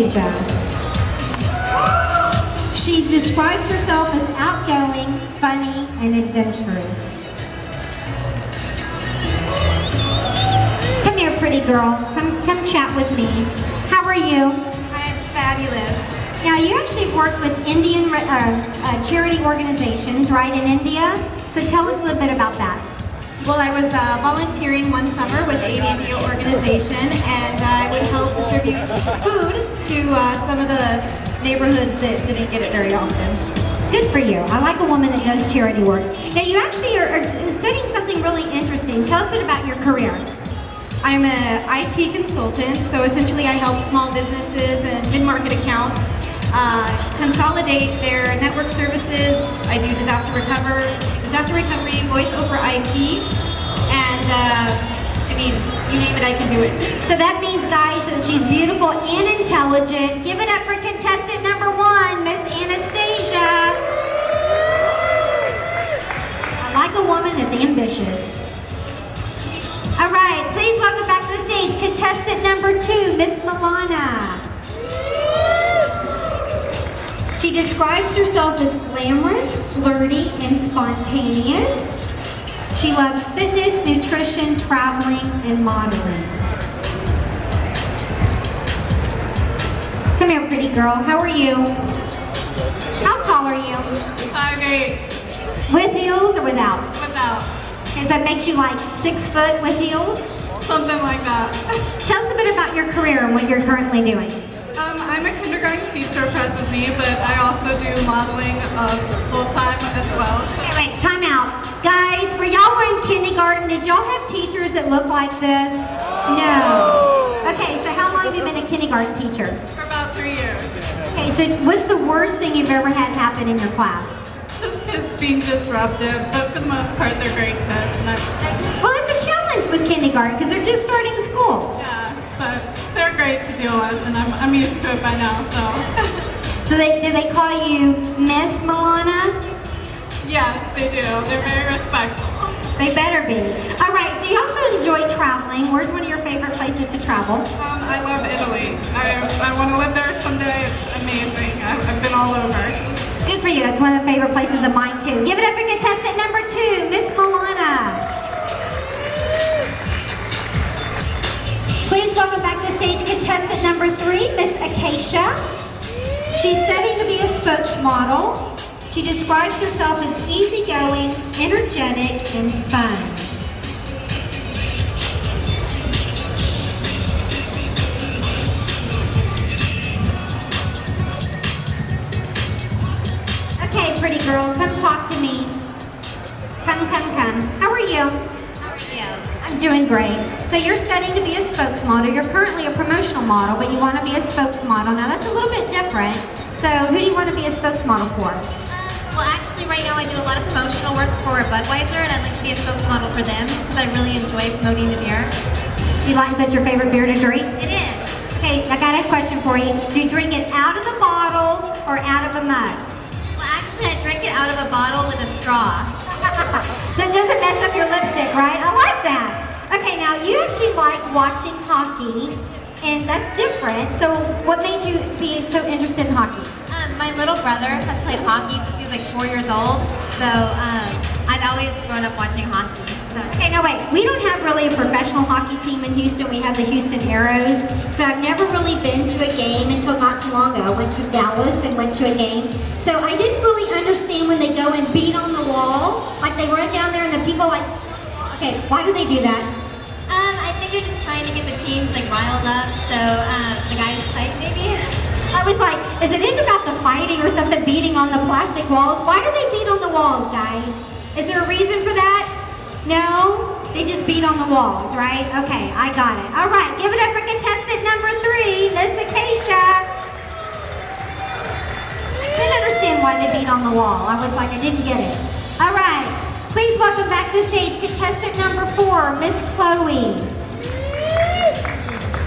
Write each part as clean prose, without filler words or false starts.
Anastasia. She describes herself as outgoing, funny, and adventurous. Come here, pretty girl. Come chat with me. How are you? I'm fabulous. Now, you actually work with Indian charity organizations, right, in India? So tell us a little bit about that. Well, I was volunteering one summer with Aid India organization, and I would help distribute food to some of the neighborhoods that didn't get it very often. Good for you. I like a woman that does charity work. Now, you actually are studying something really interesting. Tell us a bit about your career. I'm an IT consultant, so essentially I help small businesses and mid-market accounts consolidate their network services. I do disaster recovery, voice over IP, and I mean, you name it, I can do it. So that means, guys, that she's beautiful and intelligent. Give it up for contestant number 1, Miss Anastasia. I like a woman that's ambitious. All right, please welcome back to the stage contestant number 2, Miss Milana. She describes herself as glamorous, flirty, and spontaneous. She loves fitness, nutrition, traveling, and modeling. Come here, pretty girl. How are you? How tall are you? 5'8". With heels or without? Without. Okay, that makes you like 6 foot with heels? Something like that. Tell us a bit about your career and what you're currently doing. I'm a kindergarten teacher presently, but I also do modeling full-time as well. Okay, wait, time out. Guys, for y'all were in kindergarten, did y'all have teachers that look like this? No. Okay, so how long have you been a kindergarten teacher? For about 3 years. Okay, so what's the worst thing you've ever had happen in your class? Just kids being disruptive, but for the most part, they're great kids. Well, it's a challenge with kindergarten because they're just starting school. Yeah, but they're great to deal with, and I'm used to it by now, so. So do they call you Miss Milana? Yes, they do. They're very respectful. They better be. All right, so you also enjoy traveling. Where's one of your favorite places to travel? I love Italy. I want to live there someday. It's amazing. I've been all over. Good for you. That's one of the favorite places of mine, too. Give it up for contestant number 2, Miss Milana. Please welcome back to the stage contestant number 3, Miss Acacia. She's studying to be a spokesmodel. She describes herself as easygoing, energetic, and fun. Okay, pretty girl, come talk to me. Come. How are you? How are you? I'm doing great. So you're studying to be a spokesmodel. You're currently a promotional model, but you want to be a spokesmodel. Now that's a little bit different. So who do you want to be a spokesmodel for? Well, actually, right now I do a lot of promotional work for Budweiser, and I'd like to be a spokesmodel for them because I really enjoy promoting the beer. Is that your favorite beer to drink? It is. Okay, I got a question for you. Do you drink it out of the bottle or out of a mug? Well, actually, I drink it out of a bottle with a straw. So it doesn't mess up your lipstick, right? I like that. Okay, now you actually like watching hockey, and that's different. So what made you be so interested in hockey? My little brother has played hockey since he was like 4 years old, so I've always grown up watching hockey. Okay, no wait, we don't have really a professional hockey team in Houston. We have the Houston Aeros. So I've never really been to a game until not too long ago. I went to Dallas and went to a game. So I didn't really understand when they go and beat on the wall, like they run down there and the people like, okay, why do they do that? I think they're just trying to get the teams like riled up, so the guys fight maybe. I was like, is it about the fighting or something beating on the plastic walls? Why do they beat on the walls, guys? Is there a reason for that? No? They just beat on the walls, right? Okay, I got it. All right, give it up for contestant number 3, Miss Acacia. I couldn't understand why they beat on the wall. I was like, I didn't get it. All right, please welcome back to the stage contestant number 4, Miss Chloe.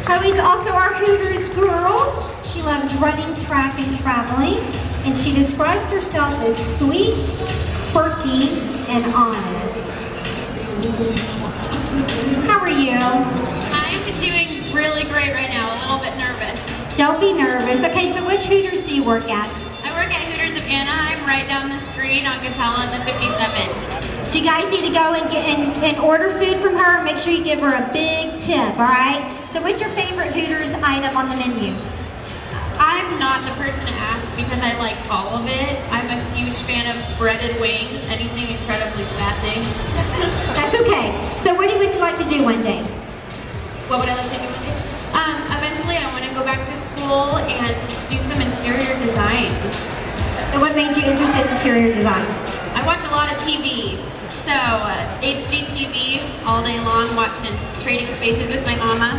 Chloe's also our Hooters girl. She loves running, track, and traveling, and she describes herself as sweet, quirky, and honest. How are you? I'm doing really great right now, a little bit nervous. Don't be nervous. work at? I work at Hooters of Anaheim, right down the street on Catella and the 57. So you guys need to go and get and order food from her. Make sure you give her a big tip, all right? So what's your favorite Hooters item on the menu? I'm not the person to ask because I like all of it. I'm a huge fan of breaded wings, anything incredibly fattening. That's okay. So what would you like to do one day? What would I like to do one day? Eventually I want to go back to school and do some interior design. So what made you interested in interior designs? I watch a lot of TV. So HGTV all day long, watching Trading Spaces with my mama.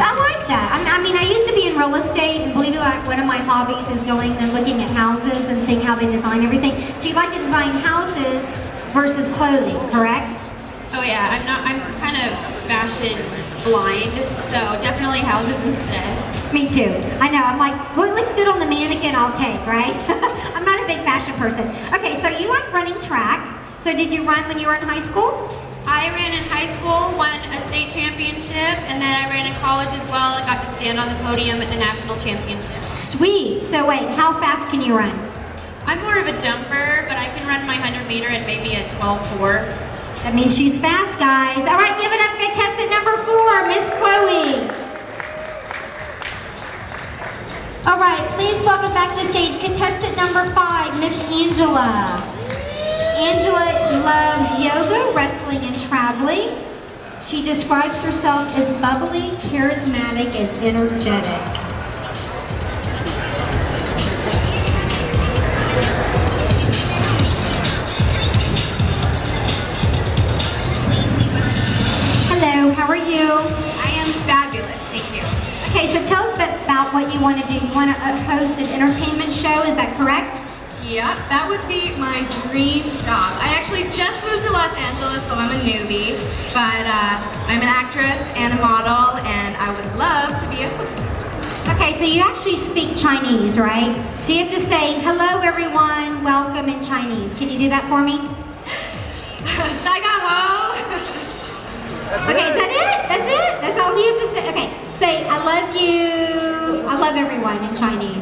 I like that. I mean, I used to be in real estate, and believe it or not, one of my hobbies is going and looking at houses and seeing how they design everything. So you like to design houses versus clothing, correct? Oh yeah, I'm kind of fashion blind, so definitely houses instead. Me too. I know. I'm like, what looks good on the mannequin, I'll take, right? I'm not a big fashion person. Okay, so you like running track. So did you run when you were in high school? I ran in high school, won a state championship, and then I ran in college as well. I got to stand on the podium at the national championship. Sweet. So wait, how fast can you run? I'm more of a jumper, but I can run my 100 meter at maybe a 12.4. That means she's fast, guys. All right, give it up for contestant number 4, Miss Chloe. All right, please welcome back to the stage contestant number 5, Miss Angela. Angela loves yoga, wrestling, and traveling. She describes herself as bubbly, charismatic, and energetic. Hello, how are you? I am fabulous, thank you. Okay, so tell us about what you want to do. You want to host an entertainment show, is that correct? Yeah, that would be my dream job. I actually just moved to Los Angeles, so I'm a newbie, but I'm an actress and a model, and I would love to be a host. Okay, so you actually speak Chinese, right? So you have to say, hello everyone, welcome in Chinese. Can you do that for me? Okay, is that it? That's it? That's all you have to say? Okay, say, I love you, I love everyone in Chinese.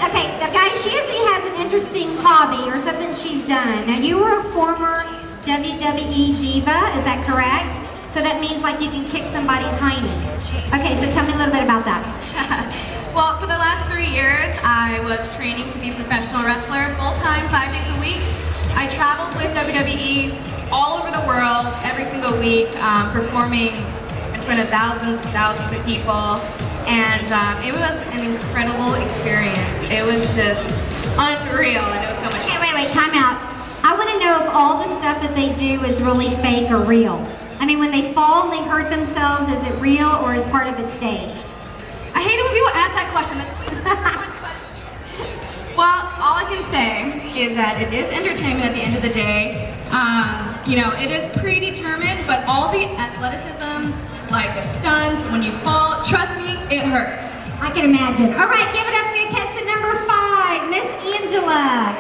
Okay, so guys, she usually has an interesting hobby or something she's done. Now, you were a former WWE diva, is that correct? So that means like you can kick somebody's hiney. Okay, so tell me a little bit about that. Well, for the last 3 years, I was training to be a professional wrestler full-time, 5 days a week. I traveled with WWE all over the world every single week, performing in front of thousands and thousands of people. And it was an incredible experience. It was just unreal, and it was so much fun. Okay, wait, time out. I want to know if all the stuff that they do is really fake or real. I mean, when they fall and they hurt themselves, is it real or is part of it staged? I hate it when people ask that question. Well, all I can say is that it is entertainment at the end of the day. You know, it is predetermined, but all the athleticism, like the stunts, when you fall, trust me, it hurts. I can imagine. All right, give it up for contestant number 5, Miss Angela.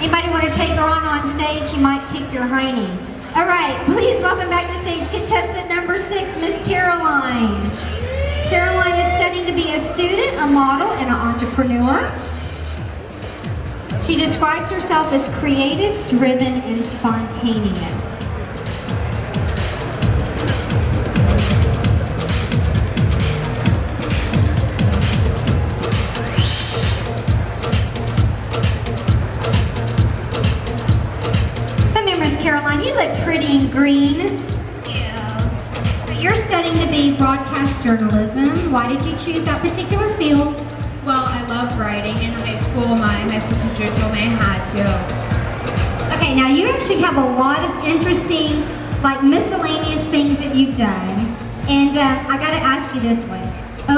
Anybody want to take her on stage? She might kick your hiney. All right, please welcome back to stage contestant number 6, Miss Caroline. Caroline is studying to be a student, a model, and an entrepreneur. She describes herself as creative, driven, and spontaneous. Caroline, you look pretty in green. Yeah. But you're studying to be broadcast journalism. Why did you choose that particular field? Well, I love writing. In high school, my high school teacher told me I had to. Okay, now you actually have a lot of interesting, like miscellaneous things that you've done. And I gotta ask you this one.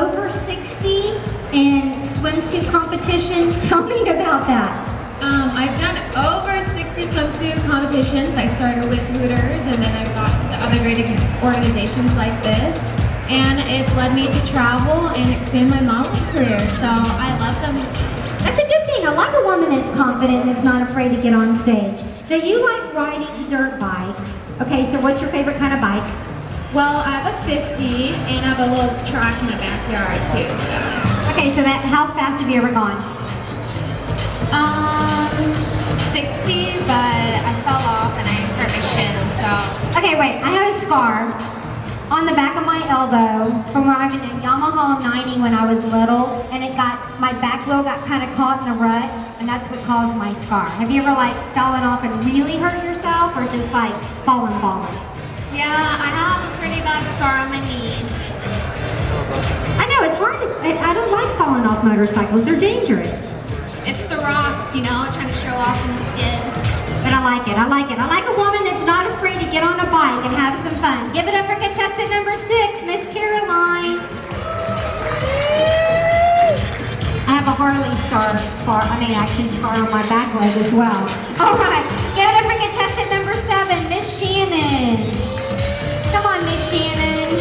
Over 60 in swimsuit competition. Tell me about that. I've done over 60 swimsuit competitions. I started with Hooters, and then I got to other great organizations like this. And it's led me to travel and expand my modeling career. So I love them. That's a good thing. I like a woman that's confident and that's not afraid to get on stage. Now you like riding dirt bikes. Okay, so what's your favorite kind of bike? Well, I have a 50 and I have a little track in my backyard too. So. Okay, so how fast have you ever gone? 60, but I fell off and I hurt my shin, so. Okay, wait, I have a scar on the back of my elbow from riding a Yamaha 90 when I was little, and my back wheel got kind of caught in the rut, and that's what caused my scar. Have you ever like fallen off and really hurt yourself, or just like fallen? Yeah, I have a pretty bad scar on my knee. I know, it's hard. I don't like falling off motorcycles. They're dangerous. It's the rocks, you know, trying to show off in the skin. But I like it. I like a woman that's not afraid to get on a bike and have some fun. Give it up for contestant number 6, Miss Caroline. I have a Harley scar on my back leg as well. All right, give it up for contestant number 7, Miss Shannon. Come on, Miss Shannon.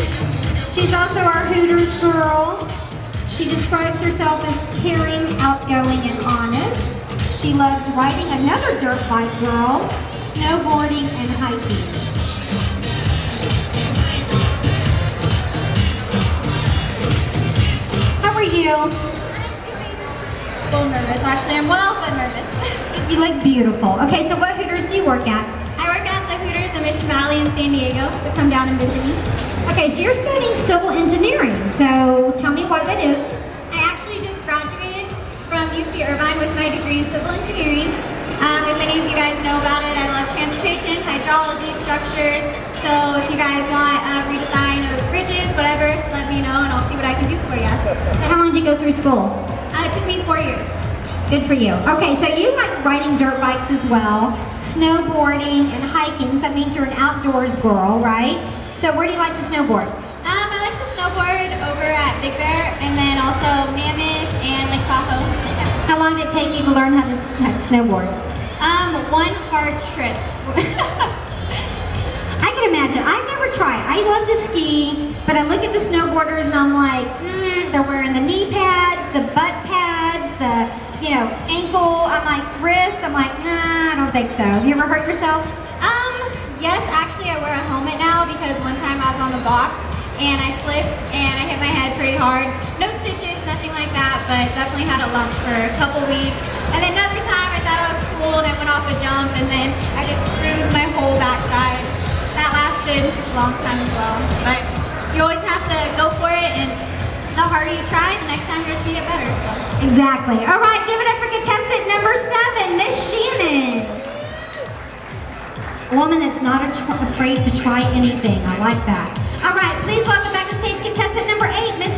She's also our Hooters girl. She describes herself as caring, outgoing, and honest. She loves riding another dirt bike girl, snowboarding, and hiking. How are you? I'm doing a little nervous. Actually, I'm well, but nervous. You look beautiful. Okay, so what Hooters do you work at? I work at the Hooters in Mission Valley in San Diego, so come down and visit me. Okay, so you're studying civil engineering, so tell me why that is. I actually just graduated from UC Irvine with my degree in civil engineering. If any of you guys know about it, I love transportation, hydrology, structures. So if you guys want a redesign of bridges, whatever, let me know and I'll see what I can do for you. How long did you go through school? It took me 4 years. Good for you. Okay, so you like riding dirt bikes as well, snowboarding and hiking, so that means you're an outdoors girl, right? So where do you like to snowboard? I like to snowboard over at Big Bear and then also Mammoth and Lake Tahoe. How long did it take you to learn how to snowboard? One hard trip. I can imagine. I've never tried. I love to ski, but I look at the snowboarders and I'm like, they're wearing the knee pads, the butt pads, the ankle. I'm like wrist. I'm like, nah, I don't think so. Have you ever hurt yourself? Yes, actually I wear a helmet now because one time I was on the box and I slipped and I hit my head pretty hard. No stitches, nothing like that, but definitely had a lump for a couple weeks. And then another time I thought I was cool and I went off a jump and then I just bruised my whole backside. That lasted a long time as well. But you always have to go for it, and the harder you try, the next time you're going to get better. So. Exactly. All right, give it up for contestant number 7, Miss Shannon. A woman that's not afraid to try anything. I like that.